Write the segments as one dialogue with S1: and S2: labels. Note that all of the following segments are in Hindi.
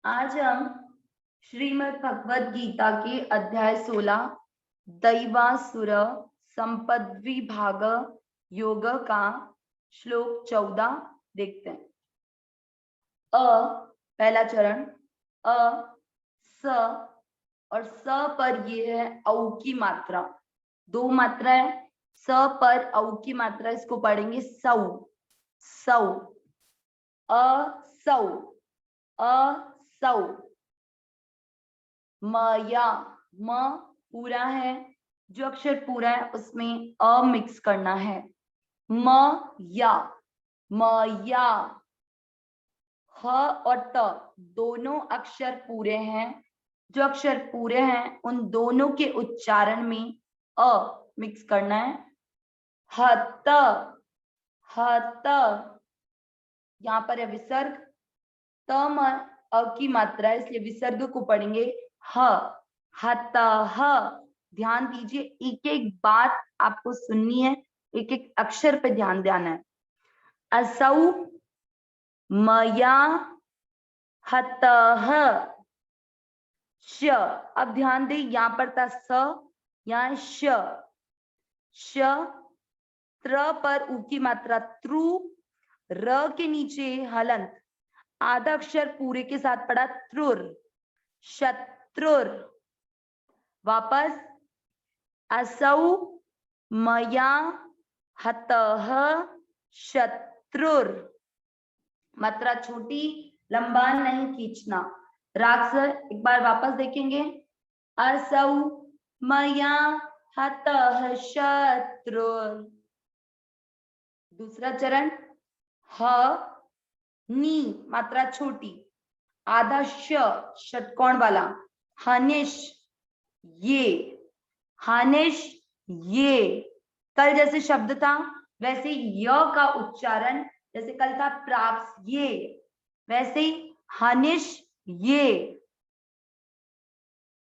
S1: आज हम श्रीमद् भगवद गीता के अध्याय 16 दैवासुर संपद्विभाग योग का श्लोक 14 देखते हैं। पहला चरण अ स और स पर ये है औ की मात्रा, दो मात्रा है। स पर औ की मात्रा, इसको पढ़ेंगे सौ सौ असौ असौ। मया म पूरा है, जो अक्षर पूरा है उसमें अ मिक्स करना है। म या मया। ह और त दोनों अक्षर पूरे हैं, जो अक्षर पूरे हैं उन दोनों के उच्चारण में अ मिक्स करना है। हत हत, यहाँ पर है विसर्ग, तम अ की मात्रा है इसलिए विसर्ग को पढ़ेंगे ह हतः। ध्यान दीजिए, एक एक बात आपको सुननी है, एक एक अक्षर पे ध्यान देना है। असौ मया हतः श। अब ध्यान दे, यहां पर था स, यहाँ श श। त्र पर उ की मात्रा त्रु, र के नीचे हलंत, आधा अक्षर पूरे के साथ पढ़ा त्रुर, शत्रुर। वापस असौ मया हतः शत्रुर। मात्रा छोटी, लंबा नहीं खींचना। राग से एक बार वापस देखेंगे। असौ मया हतः शत्रुर। दूसरा चरण ह नी, मात्रा छोटी, आधा षटकोण वाला, हनिश ये हनिश ये। कल जैसे शब्द था वैसे य का उच्चारण, जैसे कल था प्राप्स ये, वैसे ही हनिश ये।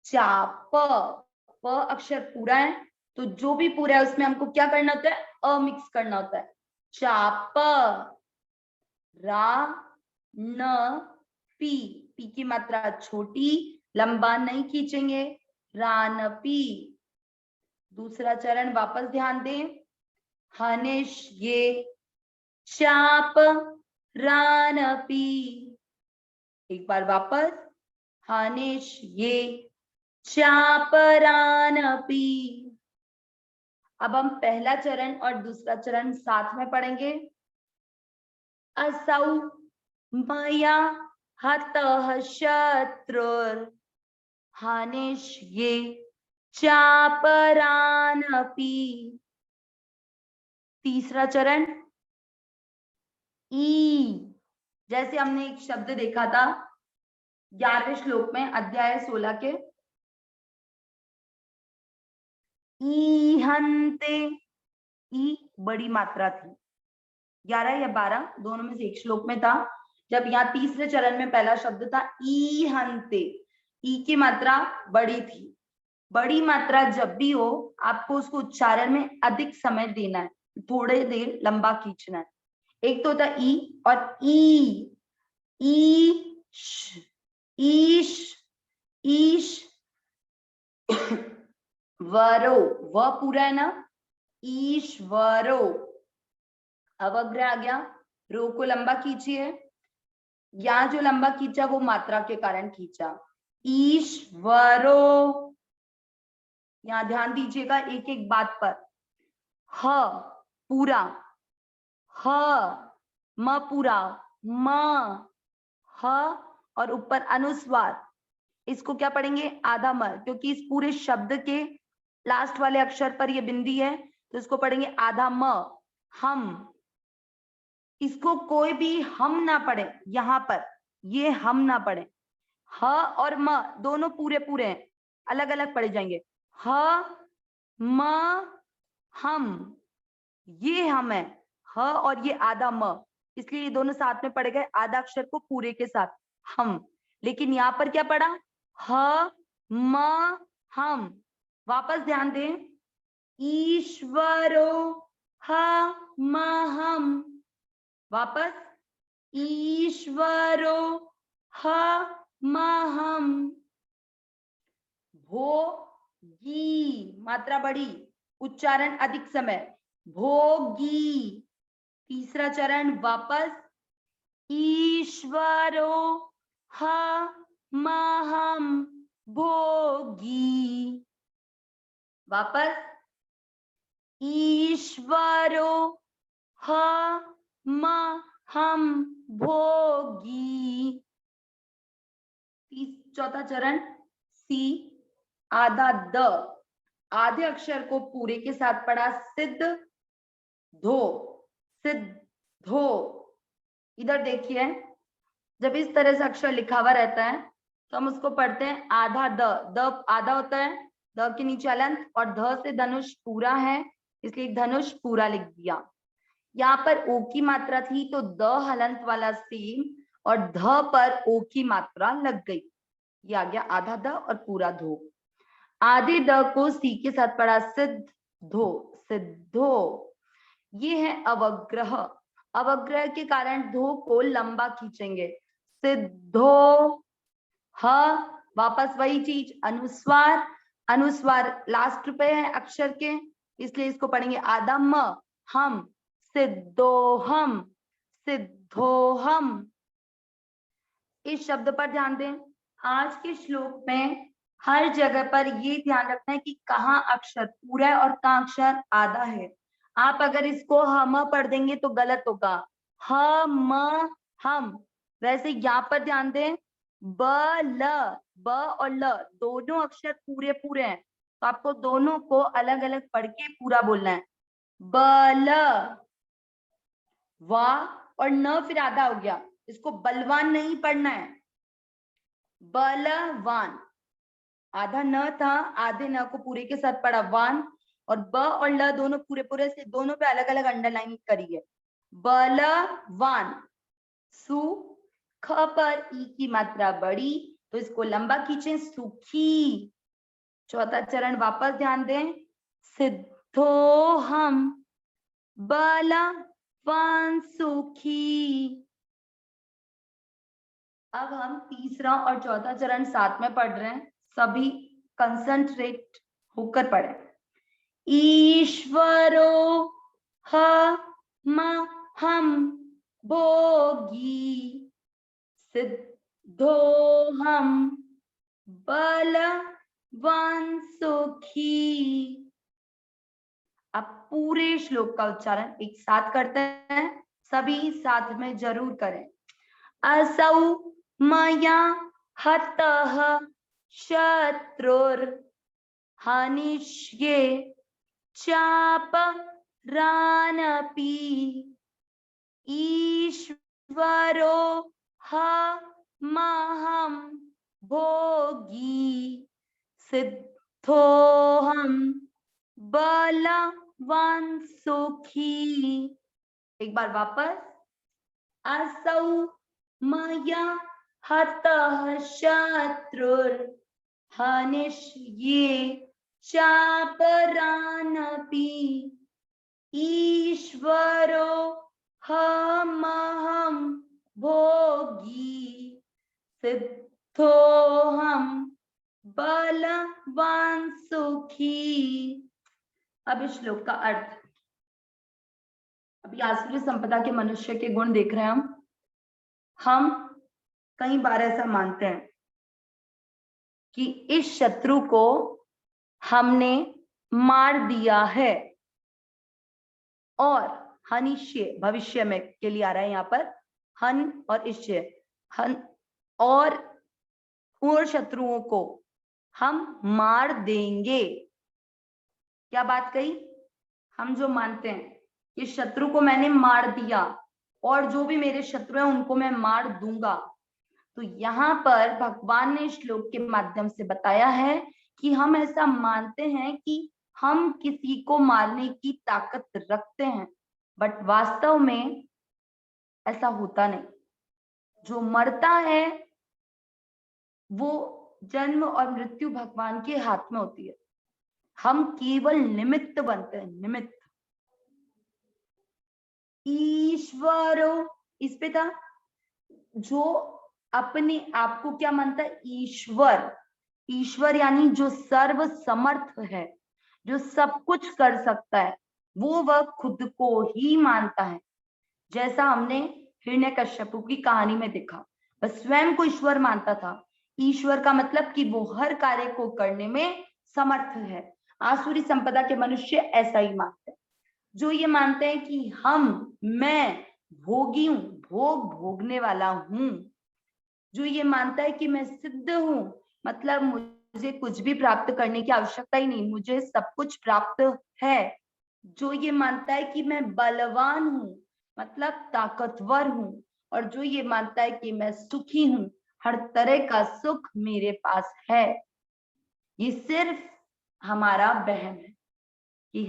S1: चाप, प अक्षर पूरा है तो जो भी पूरा है उसमें हमको क्या करना होता है, अ मिक्स करना होता है। चाप रा न पी, पी की मात्रा छोटी, लंबा नहीं खींचेंगे, रानपी। दूसरा चरण वापस ध्यान दें। हनिश ये चाप रानपी। एक बार वापस, हनिश ये चाप रानपी। अब हम पहला चरण और दूसरा चरण साथ में पढ़ेंगे। असौ मया हतः शत्रुर हनिश ये चापरानपि। तीसरा चरण ई, जैसे हमने एक शब्द देखा था 11वें श्लोक में अध्याय 16 के, ईहन्ते, ई बड़ी मात्रा थी, 11 या 12 दोनों में से एक श्लोक में था। जब यहाँ तीसरे चरण में पहला शब्द था ईहन्ते, ई की मात्रा बड़ी थी। बड़ी मात्रा जब भी हो आपको उसको उच्चारण में अधिक समय देना है, थोड़े देर लंबा खींचना है। एक तो होता ई और ई, ईश ईश ईश वरो, व पूरा है ना, ईश्वरो। अवग्रह आ गया, रो को लंबा खींचिए, यहाँ जो लंबा खींचा वो मात्रा के कारण खींचा। ईश्वरो, यहाँ ध्यान दीजिएगा एक एक बात पर। ह पूरा, ह म पूरा, म ह और ऊपर अनुस्वार, इसको क्या पढ़ेंगे, आधा म, क्योंकि इस पूरे शब्द के लास्ट वाले अक्षर पर ये बिंदी है तो इसको पढ़ेंगे आधा म। हम, इसको कोई भी हम ना पढ़े, यहां पर ये हम ना पढ़े। ह और म दोनों पूरे पूरे हैं, अलग अलग पढ़े जाएंगे। ह म हम, ये हम है, ह और ये आधा म, इसलिए ये दोनों साथ में पढ़े गए आधा अक्षर को पूरे के साथ, हम। लेकिन यहां पर क्या पढ़ा, ह म हम। वापस ध्यान दें, ईश्वरो ह म हम। वापस, ईश्वरो ह महम। भोगी, मात्रा बड़ी, उच्चारण अधिक समय, भोगी। तीसरा चरण वापस, ईश्वरो महम भोगी। वापस, ईश्वरो महम भोगी। चौथा चरण सी, आधा द, आधे अक्षर को पूरे के साथ पढ़ा, सिद्ध धो, सिद्धो। इधर देखिए, जब इस तरह से अक्षर लिखा हुआ रहता है तो हम उसको पढ़ते हैं आधा द आधा होता है, द के नीचे अलंत, और ध से धनुष पूरा है, इसलिए धनुष पूरा लिख दिया। यहाँ पर ओ की मात्रा थी तो द हलंत वाला सेम, और ध पर ओ की मात्रा लग गई, ये आ गया आधा द और पूरा धो। आधे द को सी के साथ पढ़ा, सिद्धो, सिद्धो। ये है अवग्रह, अवग्रह के कारण धो को लंबा खींचेंगे, सिद्धो ह। वापस वही चीज, अनुस्वार, अनुस्वार लास्ट पे है अक्षर के, इसलिए इसको पढ़ेंगे आधा म, हम, सिद्धोहम, सिद्धोहम। इस शब्द पर ध्यान दें। आज के श्लोक में हर जगह पर ये ध्यान रखना है कि कहाँ अक्षर पूरा है और कहाँ अक्षर आधा है। आप अगर इसको हम पढ़ देंगे तो गलत होगा, हम। वैसे यहाँ पर ध्यान दें, ब ल, ब और ल दोनों अक्षर पूरे पूरे हैं, तो आपको दोनों को अलग अलग पढ़ के पूरा बोलना है। बल, वाह और न फिर आधा हो गया, इसको बलवान नहीं पढ़ना है, बलवान। आधा न था, आधे न को पूरे के साथ पढ़ा वान, और ब और ल दोनों पूरे पूरे से, दोनों पे अलग अलग अंडरलाइन करी है, बलवान। सु, ख पर ई की मात्रा बड़ी तो इसको लंबा खींचे, सुखी। चौथा चरण वापस ध्यान दें, सिद्धो हम बलवान सुखी। अब हम तीसरा और चौथा चरण साथ में पढ़ रहे हैं, सभी कंसंट्रेट होकर पढ़े। ईश्वरो हम भोगी, सिद्धो हम बलवान सुखी। अब पूरे श्लोक का उच्चारण एक साथ करते हैं, सभी साथ में जरूर करें। असौ मया हतः शत्रुर हनिष्ये चापरानपि, ईश्वरो महं भोगी, सिद्धोहम बलवान सुखी। एक बार वापस, असौ मया हतः शत्रुर हनिष्ये चापरानपि, ईश्वरो महं भोगी, सिद्धोहम बलवान सुखी। अब इस श्लोक का अर्थ, अभी आसुरी संपदा के मनुष्य के गुण देख रहे हैं हम कई बार ऐसा मानते हैं कि इस शत्रु को हमने मार दिया है, और हनिष्य भविष्य में के लिए आ रहा है यहाँ पर, हन और इष्य, हन और शत्रुओं को हम मार देंगे। क्या बात कही, हम जो मानते हैं कि शत्रु को मैंने मार दिया और जो भी मेरे शत्रु हैं उनको मैं मार दूंगा, तो यहाँ पर भगवान ने श्लोक के माध्यम से बताया है कि हम ऐसा मानते हैं कि हम किसी को मारने की ताकत रखते हैं, बट वास्तव में ऐसा होता नहीं। जो मरता है वो जन्म और मृत्यु भगवान के हाथ में होती है, हम केवल निमित्त बनते हैं, निमित्त। ईश्वरो इस पे था, जो अपने आप को क्या मानता है? ईश्वर। ईश्वर यानी जो सर्व समर्थ है, जो सब कुछ कर सकता है, वो वह खुद को ही मानता है। जैसा हमने हिरण्यकश्यपु की कहानी में देखा, वह स्वयं को ईश्वर मानता था। ईश्वर का मतलब कि वो हर कार्य को करने में समर्थ है। आसुरी संपदा के मनुष्य ऐसा ही मानते हैं, जो ये मानते हैं कि मैं भोगी हूं, भोग भोगने वाला हूं। जो ये मानता है कि मैं सिद्ध हूं, मतलब मुझे कुछ भी प्राप्त करने की आवश्यकता ही नहीं, मुझे सब कुछ प्राप्त है। जो ये मानता है कि मैं बलवान हूं, मतलब ताकतवर हूं। और जो ये मानता है कि मैं सुखी हूं, हर तरह का सुख मेरे पास है। ये सिर्फ हमारा वहम है कि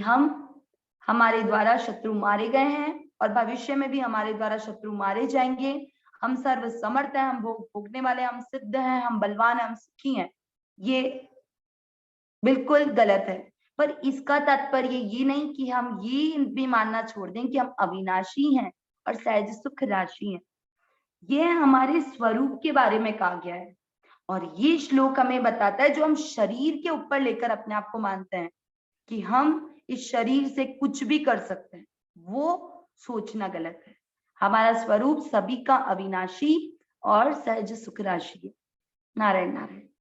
S1: हमारे द्वारा शत्रु मारे गए हैं और भविष्य में भी हमारे द्वारा शत्रु मारे जाएंगे। हम सर्व समर्थ हैं, हम भोग भोगने वाले हैं, हम सिद्ध हैं, हम बलवान हैं, हम सुखी हैं। ये बिल्कुल गलत है। पर इसका तात्पर्य ये नहीं कि हम ये भी मानना छोड़ दें कि हम अविनाशी हैं और सहज सुख राशि हैं। ये हमारे स्वरूप के बारे में कहा गया है। और ये श्लोक हमें बताता है, जो हम शरीर के ऊपर लेकर अपने आप को मानते हैं कि हम इस शरीर से कुछ भी कर सकते हैं, वो सोचना गलत है। हमारा स्वरूप सभी का अविनाशी और सहज सुख राशि है। नारायण नारायण।